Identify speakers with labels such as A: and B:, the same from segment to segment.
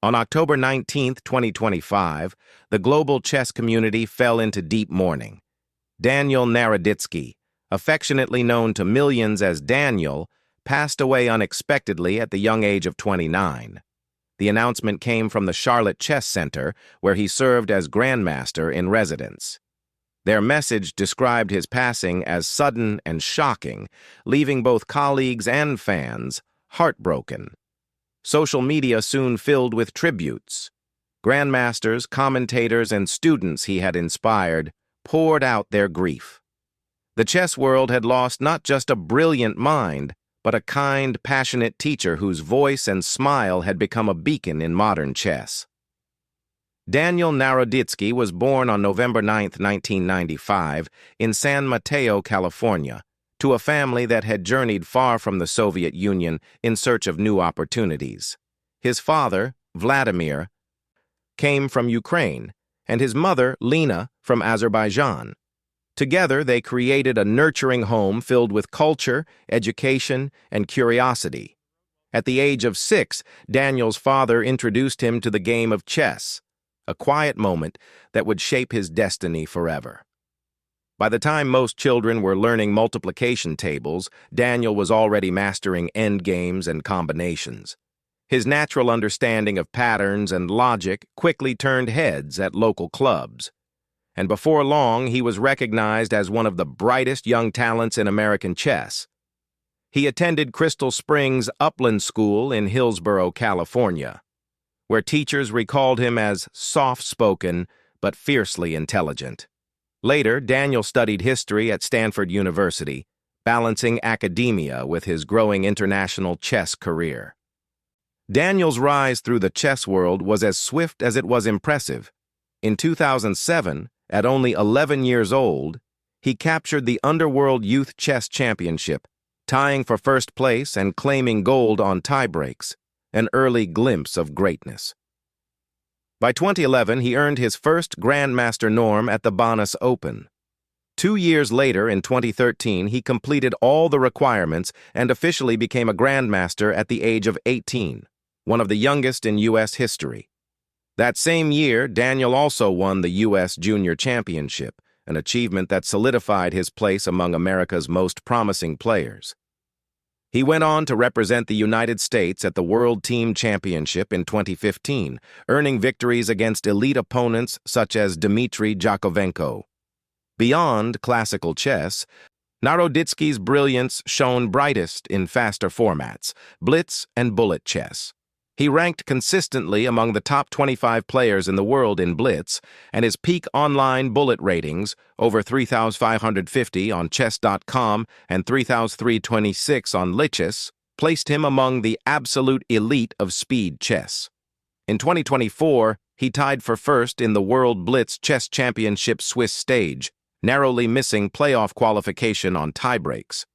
A: On October 19, 2025, the global chess community fell into deep mourning. Daniel Naroditsky, affectionately known to millions as Daniel, passed away unexpectedly at the young age of 29. The announcement came from the Charlotte Chess Center, where he served as Grandmaster in residence. Their message described his passing as sudden and shocking, leaving both colleagues and fans heartbroken. Social media soon filled with tributes. Grandmasters, commentators, and students he had inspired poured out their grief. The chess world had lost not just a brilliant mind, but a kind, passionate teacher whose voice and smile had become a beacon in modern chess. Daniel Naroditsky was born on November 9, 1995, in San Mateo, California, to a family that had journeyed far from the Soviet Union in search of new opportunities. His father, Vladimir, came from Ukraine, and his mother, Lena, from Azerbaijan. Together, they created a nurturing home filled with culture, education, and curiosity. At the age of 6, Daniel's father introduced him to the game of chess, a quiet moment that would shape his destiny forever. By the time most children were learning multiplication tables, Daniel was already mastering endgames and combinations. His natural understanding of patterns and logic quickly turned heads at local clubs. And before long, he was recognized as one of the brightest young talents in American chess. He attended Crystal Springs Upland School in Hillsborough, California, where teachers recalled him as soft-spoken but fiercely intelligent. Later, Daniel studied history at Stanford University, balancing academia with his growing international chess career. Daniel's rise through the chess world was as swift as it was impressive. In 2007, at only 11 years old, he captured the Underworld Youth Chess Championship, tying for first place and claiming gold on tiebreaks, an early glimpse of greatness. By 2011, he earned his first Grandmaster norm at the Bonus Open. 2 years later, in 2013, he completed all the requirements and officially became a Grandmaster at the age of 18, one of the youngest in U.S. history. That same year, Daniel also won the U.S. Junior Championship, an achievement that solidified his place among America's most promising players. He went on to represent the United States at the World Team Championship in 2015, earning victories against elite opponents such as Dmitry Yakovenko. Beyond classical chess, Naroditsky's brilliance shone brightest in faster formats, blitz and bullet chess. He ranked consistently among the top 25 players in the world in blitz, and his peak online bullet ratings, over 3,550 on chess.com and 3,326 on Lichess, placed him among the absolute elite of speed chess. In 2024, he tied for first in the World Blitz Chess Championship Swiss stage, narrowly missing playoff qualification on tiebreaks.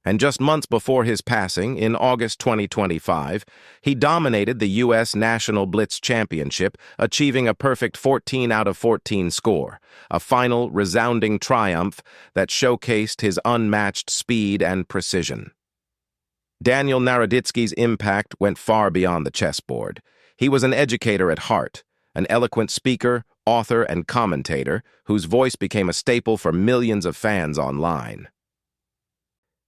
A: And just months before his passing, in August 2025, he dominated the U.S. National Blitz Championship, achieving a perfect 14 out of 14 score, a final resounding triumph that showcased his unmatched speed and precision. Daniel Naroditsky's impact went far beyond the chessboard. He was an educator at heart, an eloquent speaker, author, and commentator whose voice became a staple for millions of fans online.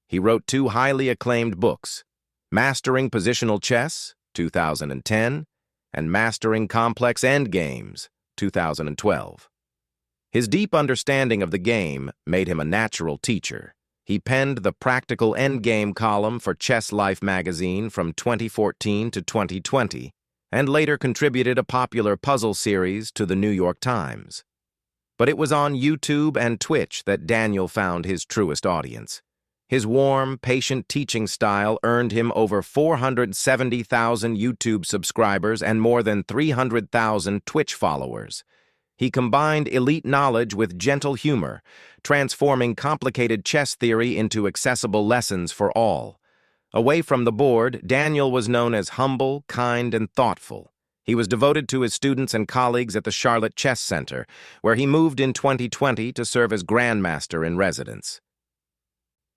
A: He wrote 2 highly acclaimed books, Mastering Positional Chess, 2010, and Mastering Complex Endgames, 2012. His deep understanding of the game made him a natural teacher. He penned the Practical Endgame column for Chess Life magazine from 2014 to 2020, and later contributed a popular puzzle series to the New York Times. But it was on YouTube and Twitch that Daniel found his truest audience. His warm, patient teaching style earned him over 470,000 YouTube subscribers and more than 300,000 Twitch followers. He combined elite knowledge with gentle humor, transforming complicated chess theory into accessible lessons for all. Away from the board, Daniel was known as humble, kind, and thoughtful. He was devoted to his students and colleagues at the Charlotte Chess Center, where he moved in 2020 to serve as Grandmaster in residence.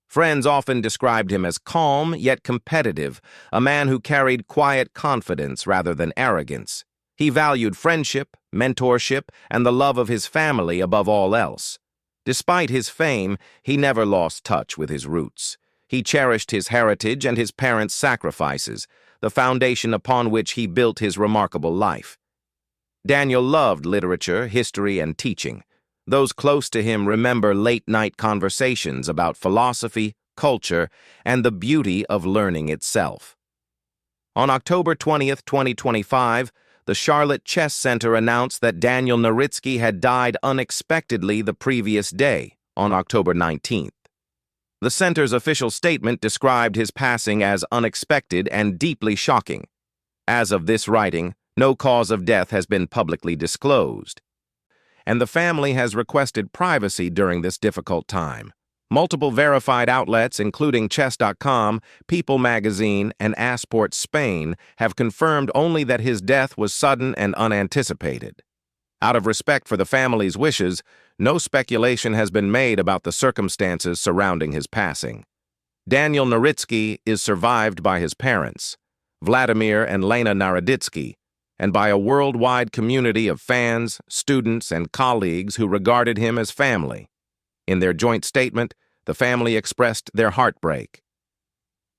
A: Friends often described him as calm yet competitive, a man who carried quiet confidence rather than arrogance. He valued friendship, mentorship, and the love of his family above all else. Despite his fame, he never lost touch with his roots. He cherished his heritage and his parents' sacrifices, the foundation upon which he built his remarkable life. Daniel loved literature, history, and teaching. Those close to him remember late-night conversations about philosophy, culture, and the beauty of learning itself. On October 20th, 2025, the Charlotte Chess Center announced that Daniel Naroditsky had died unexpectedly the previous day, on October 19th. The center's official statement described his passing as unexpected and deeply shocking. As of this writing, no cause of death has been publicly disclosed, and the family has requested privacy during this difficult time. Multiple verified outlets, including Chess.com, People magazine, and Asport Spain, have confirmed only that his death was sudden and unanticipated. Out of respect for the family's wishes, no speculation has been made about the circumstances surrounding his passing. Daniel Naroditsky is survived by his parents, Vladimir and Lena Naroditsky, and by a worldwide community of fans, students, and colleagues who regarded him as family. In their joint statement, the family expressed their heartbreak.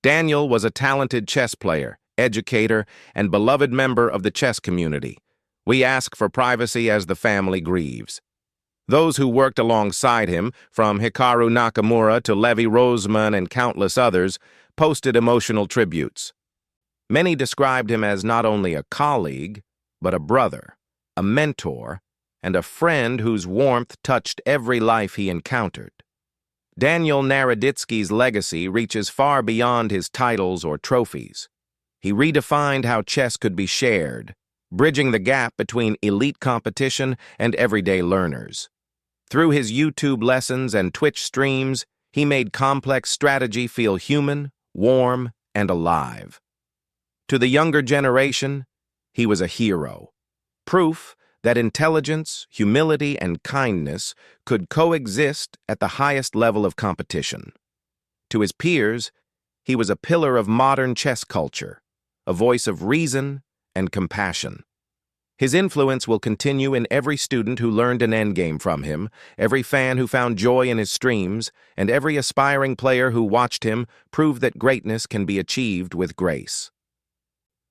A: Daniel was a talented chess player, educator, and beloved member of the chess community. We ask for privacy as the family grieves. Those who worked alongside him, from Hikaru Nakamura to Levi Rosman and countless others, posted emotional tributes. Many described him as not only a colleague, but a brother, a mentor, and a friend whose warmth touched every life he encountered. Daniel Naroditsky's legacy reaches far beyond his titles or trophies. He redefined how chess could be shared, bridging the gap between elite competition and everyday learners. Through his YouTube lessons and Twitch streams, he made complex strategy feel human, warm, and alive. To the younger generation, he was a hero, proof that intelligence, humility, and kindness could coexist at the highest level of competition. To his peers, he was a pillar of modern chess culture, a voice of reason and compassion. His influence will continue in every student who learned an endgame from him, every fan who found joy in his streams, and every aspiring player who watched him prove that greatness can be achieved with grace.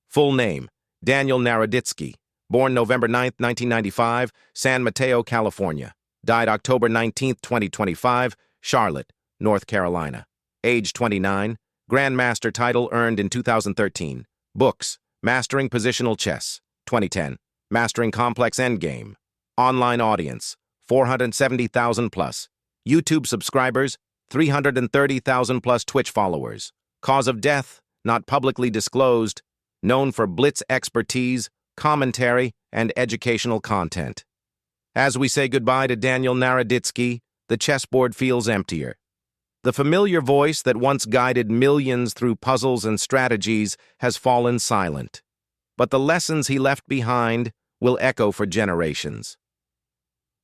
A: Full name: Daniel Naroditsky. Born November 9, 1995, San Mateo, California. Died October 19, 2025, Charlotte, North Carolina. Age 29. Grandmaster title earned in 2013. Books: Mastering Positional Chess, 2010. Mastering Complex Endgame. Online audience: 470,000 plus. YouTube subscribers: 330,000 plus. Twitch followers. Cause of death: not publicly disclosed. Known for blitz expertise, commentary, and educational content. As we say goodbye to Daniel Naroditsky, the chessboard feels emptier. The familiar voice that once guided millions through puzzles and strategies has fallen silent. But the lessons he left behind will echo for generations.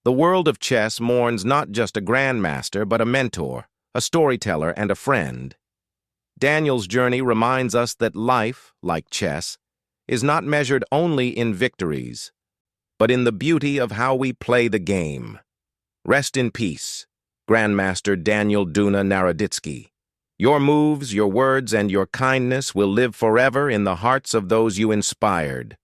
A: The world of chess mourns not just a grandmaster, but a mentor, a storyteller, and a friend. Daniel's journey reminds us that life, like chess, is not measured only in victories, but in the beauty of how we play the game. Rest in peace, Grandmaster Daniel Duna Naroditsky. Your moves, your words, and your kindness will live forever in the hearts of those you inspired.